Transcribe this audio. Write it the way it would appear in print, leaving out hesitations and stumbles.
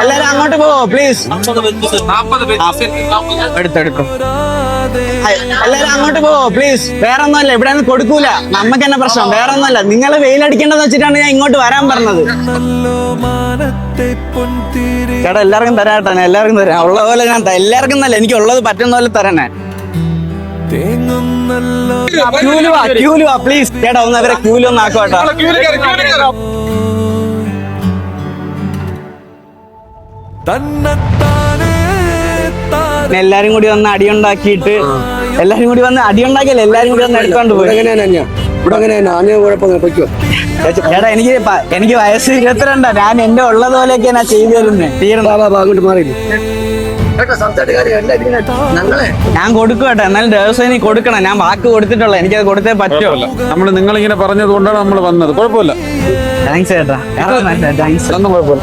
എല്ലാരും അങ്ങോട്ട് പോവോ പ്ലീസ്. എടുത്തെടുക്കും. എല്ലാരും അങ്ങോട്ട് പോവോ പ്ലീസ്. വേറെ ഒന്നുമല്ല, ഇവിടെ ഒന്നും കൊടുക്കൂല. നമുക്ക് തന്നെ പ്രശ്നം, വേറെ ഒന്നുമല്ല. നിങ്ങൾ വെയിലടിക്കേണ്ടെന്ന് വെച്ചിട്ടാണ് ഞാൻ ഇങ്ങോട്ട് വരാൻ പറഞ്ഞത്. ചേട്ടാ എല്ലാവർക്കും തരാം കേട്ടോ, ഞാൻ എല്ലാവർക്കും തരാം. ഉള്ള പോലെ ഞാൻ എല്ലാവർക്കും നല്ല, എനിക്ക് ഉള്ളത് പറ്റുന്ന പോലെ തരണേ. ക്യൂലുവാ പ്ലീസ്. ചേട്ടാ ഒന്ന് അവരെ ക്യൂല് ഒന്ന് ആക്കോട്ടോ. എല്ലാരും കൂടി വന്ന് അടിയുണ്ടാക്കിയിട്ട് എല്ലാരും കൂടി വന്ന് അടിയുണ്ടാക്കിയല്ലേ, എല്ലാരും കൂടി വന്ന് എടുത്തോണ്ട് പോയി. ചേട്ടാ എനിക്ക് വയസ്സ് 22. ഞാൻ എന്റെ ഉള്ളത് പോലെയൊക്കെ ഞാൻ ചെയ്തു തരുന്നേ. ഞാൻ കൊടുക്കും കേട്ടോ, എന്നാലും ദിവസം കൊടുക്കണം. ഞാൻ വാക്ക് കൊടുത്തിട്ടുള്ള, എനിക്കത് കൊടുത്തേ പറ്റുള്ളൂ. നിങ്ങളിങ്ങനെ പറഞ്ഞത് കൊണ്ടാണ് നമ്മൾ വന്നത്. കുഴപ്പമില്ല. താങ്ക്സ് ചേട്ടാ, താങ്ക്സ്. ഒന്നും കുഴപ്പമില്ല.